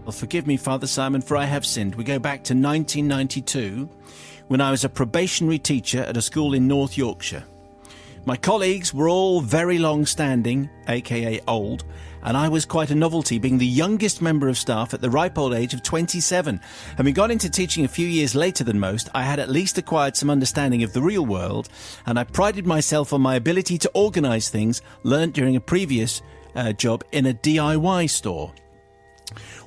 Well, forgive me, Father Simon, for I have sinned. We go back to 1992, when I was a probationary teacher at a school in North Yorkshire. My colleagues were all very long-standing, aka old, and I was quite a novelty, being the youngest member of staff at the ripe old age of 27. Having got into teaching a few years later than most, I had at least acquired some understanding of the real world, and I prided myself on my ability to organise things learnt during a previous job in a DIY store.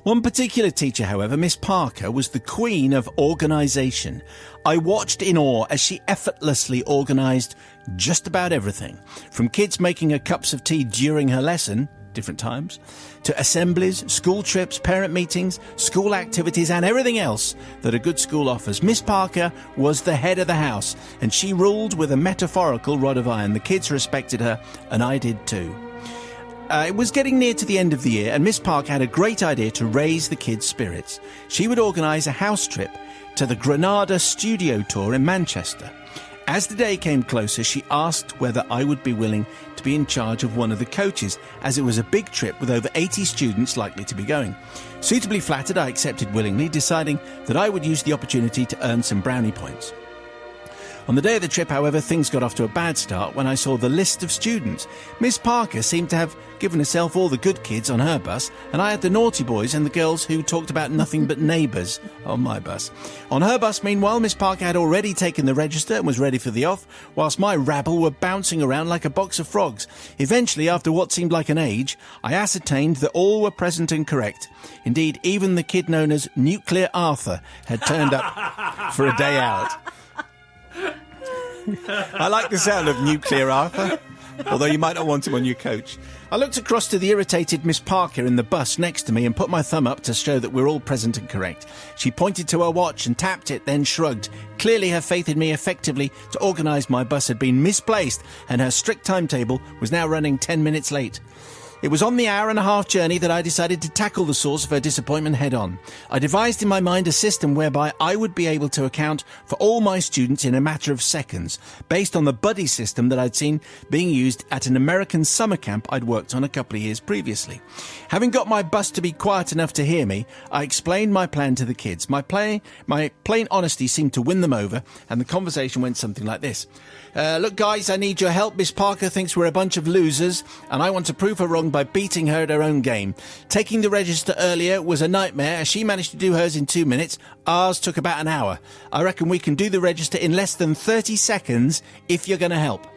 One particular teacher, however, Miss Parker, was the queen of organisation. I watched in awe as she effortlessly organised just about everything, from kids making her cups of tea during her lesson, different times, to assemblies, school trips, parent meetings, school activities and everything else that a good school offers. Miss Parker was the head of the house, and she ruled with a metaphorical rod of iron. The kids respected her, and I did too. It was getting near to the end of the year, and Miss Parker had a great idea to raise the kids' spirits. She would organise a house trip to the Granada studio tour in Manchester. As the day came closer, she asked whether I would be willing to be in charge of one of the coaches, as it was a big trip with over 80 students likely to be going. Suitably flattered, I accepted willingly, deciding that I would use the opportunity to earn some brownie points. On the day of the trip, however, things got off to a bad start when I saw the list of students. Miss Parker seemed to have given herself all the good kids on her bus, and I had the naughty boys and the girls who talked about nothing but neighbours on my bus. On her bus, meanwhile, Miss Parker had already taken the register and was ready for the off, whilst my rabble were bouncing around like a box of frogs. Eventually, after what seemed like an age, I ascertained that all were present and correct. Indeed, even the kid known as Nuclear Arthur had turned up for a day out. I like the sound of Nuclear Arthur, although you might not want him on your coach. I looked across to the irritated Miss Parker in the bus next to me and put my thumb up to show that we're all present and correct. She pointed to her watch and tapped it, then shrugged. Clearly her faith in me effectively to organise my bus had been misplaced, and her strict timetable was now running 10 minutes late. It was on the hour-and-a-half journey that I decided to tackle the source of her disappointment head-on. I devised in my mind a system whereby I would be able to account for all my students in a matter of seconds, based on the buddy system that I'd seen being used at an American summer camp I'd worked on a couple of years previously. Having got my bus to be quiet enough to hear me, I explained my plan to the kids. My plain honesty seemed to win them over, and the conversation went something like this. Look, guys, I need your help. Miss Parker thinks we're a bunch of losers, and I want to prove her wrong by beating her at her own game. Taking the register earlier was a nightmare, as she managed to do hers in 2 minutes. Ours took about an hour. I reckon we can do the register in less than 30 seconds if you're going to help.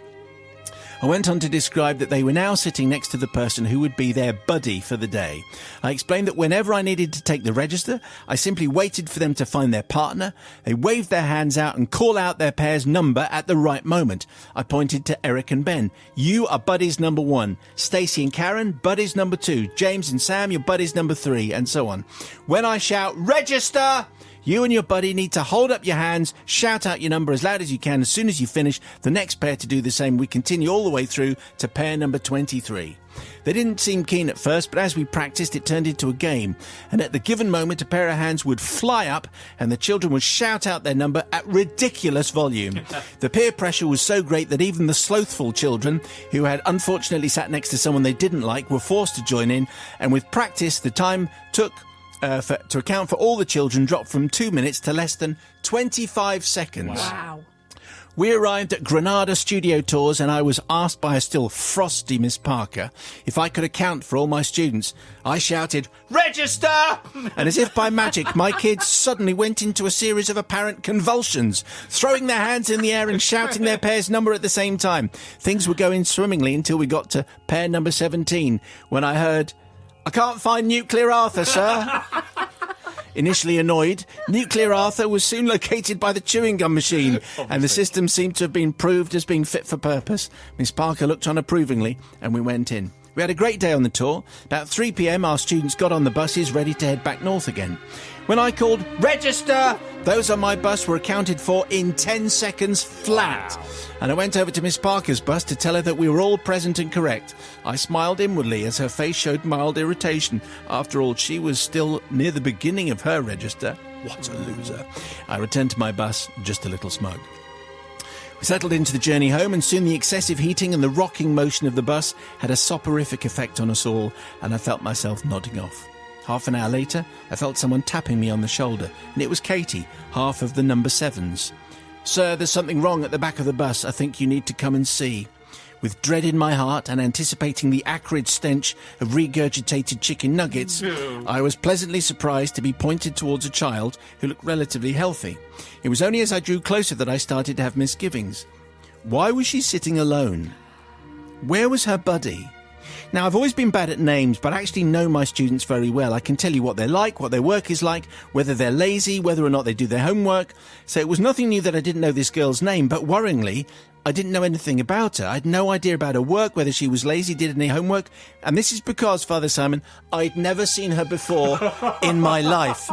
I went on to describe that they were now sitting next to the person who would be their buddy for the day. I explained that whenever I needed to take the register, I simply waited for them to find their partner. They waved their hands out and call out their pair's number at the right moment. I pointed to Eric and Ben. You are buddies number 1. Stacey and Karen, buddies number 2. James and Sam, your buddies number 3, and so on. When I shout, register! You and your buddy need to hold up your hands, shout out your number as loud as you can. As soon as you finish, the next pair to do the same. We continue all the way through to pair number 23. They didn't seem keen at first, but as we practiced, it turned into a game. And at the given moment, a pair of hands would fly up and the children would shout out their number at ridiculous volume. The peer pressure was so great that even the slothful children, who had unfortunately sat next to someone they didn't like, were forced to join in. And with practice, the time took to account for all the children dropped from 2 minutes to less than 25 seconds. Wow. We arrived at Granada Studio Tours, and I was asked by a still frosty Miss Parker if I could account for all my students. I shouted, register! And as if by magic, my kids suddenly went into a series of apparent convulsions, throwing their hands in the air and shouting their pair's number at the same time. Things were going swimmingly until we got to pair number 17, when I heard, I can't find Nuclear Arthur, sir. Initially annoyed, Nuclear Arthur was soon located by the chewing gum machine, and the system seemed to have been proved as being fit for purpose. Miss Parker looked on approvingly, and we went in. We had a great day on the tour. About 3 p.m, our students got on the buses, ready to head back north again. When I called, register, those on my bus were accounted for in 10 seconds flat. Wow. And I went over to Miss Parker's bus to tell her that we were all present and correct. I smiled inwardly as her face showed mild irritation. After all, she was still near the beginning of her register. What a loser. I returned to my bus, just a little smug. We settled into the journey home, and soon the excessive heating and the rocking motion of the bus had a soporific effect on us all, and I felt myself nodding off. Half an hour later, I felt someone tapping me on the shoulder, and it was Katie, half of the number 7s. "Sir, there's something wrong at the back of the bus. I think you need to come and see." With dread in my heart and anticipating the acrid stench of regurgitated chicken nuggets, I was pleasantly surprised to be pointed towards a child who looked relatively healthy. It was only as I drew closer that I started to have misgivings. Why was she sitting alone? Where was her buddy? Now, I've always been bad at names, but I actually know my students very well. I can tell you what they're like, what their work is like, whether they're lazy, whether or not they do their homework. So it was nothing new that I didn't know this girl's name, but worryingly, I didn't know anything about her. I had no idea about her work, whether she was lazy, did any homework. And this is because, Father Simon, I'd never seen her before in my life.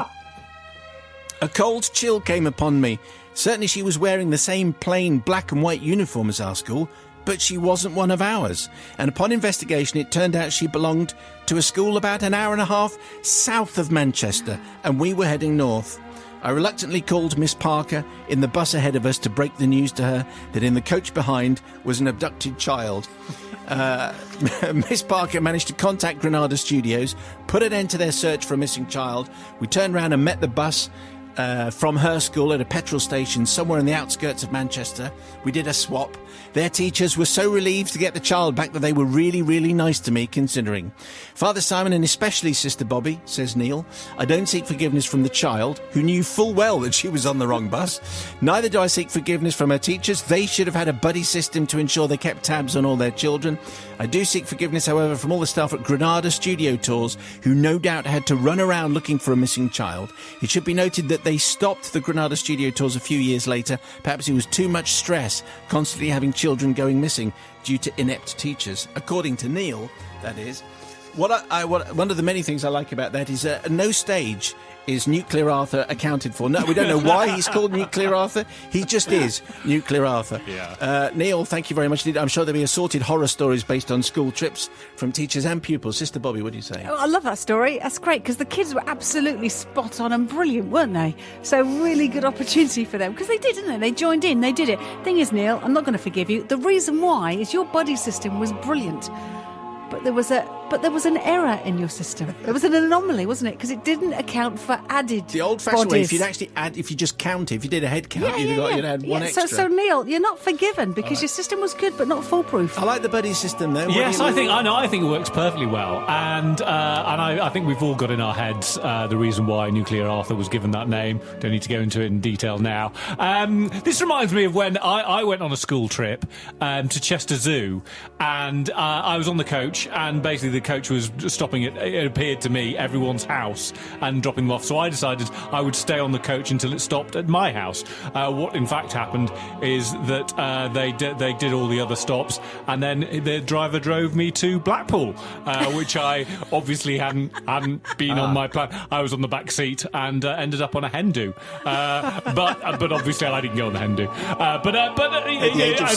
A cold chill came upon me. Certainly she was wearing the same plain black and white uniform as our school, but she wasn't one of ours. And upon investigation, it turned out she belonged to a school about an hour and a half south of Manchester, and we were heading north. I reluctantly called Miss Parker in the bus ahead of us to break the news to her that in the coach behind was an abducted child. Miss Parker managed to contact Granada Studios, put an end to their search for a missing child. We turned round and met the bus from her school at a petrol station somewhere in the outskirts of Manchester. We did a swap. Their teachers were so relieved to get the child back that they were really, really nice to me, considering. Father Simon, and especially Sister Bobby, says Neil, I don't seek forgiveness from the child, who knew full well that she was on the wrong bus. Neither do I seek forgiveness from her teachers. They should have had a buddy system to ensure they kept tabs on all their children. I do seek forgiveness, however, from all the staff at Granada Studio Tours, who no doubt had to run around looking for a missing child. It should be noted that they stopped the Granada Studio Tours a few years later. Perhaps it was too much stress, constantly having children going missing due to inept teachers. According to Neil, that is. One of the many things I like about that is at no stage is Nuclear Arthur accounted for. No, we don't know why he's called Nuclear Arthur. He just is Nuclear Arthur. Yeah. Neil, thank you very much indeed. I'm sure there'll be assorted horror stories based on school trips from teachers and pupils. Sister Bobby, what do you say? Oh, I love that story. That's great, because the kids were absolutely spot on and brilliant, weren't they? So really good opportunity for them, because they did, didn't they? They joined in, they did it. Thing is, Neil, I'm not going to forgive you. The reason why is your buddy system was brilliant. But there was an error in your system. There was an anomaly, wasn't it? Because it didn't account for added The old-fashioned way, bodies. if you'd actually add, if you just count it, if you did a head count, you'd add one extra. So Neil, you're not forgiven because your system was good but not foolproof. I like the buddy system, though. Yes, I think it works perfectly well, and I think we've all got in our heads the reason why Nuclear Arthur was given that name. Don't need to go into it in detail now. This reminds me of when I went on a school trip to Chester Zoo, and I was on the coach, and basically the coach was stopping at, it appeared to me, everyone's house and dropping them off. So I decided I would stay on the coach until it stopped at my house. What in fact happened is that they did all the other stops, and then the driver drove me to Blackpool, which I obviously hadn't been on my plan. I was on the back seat and ended up on a hen do. But obviously I didn't go on the hen do. But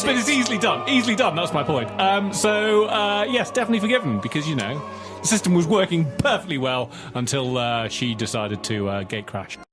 it's easily done. Easily done. That's my point. Yes, definitely forgiven, because the system was working perfectly well until she decided to gate crash.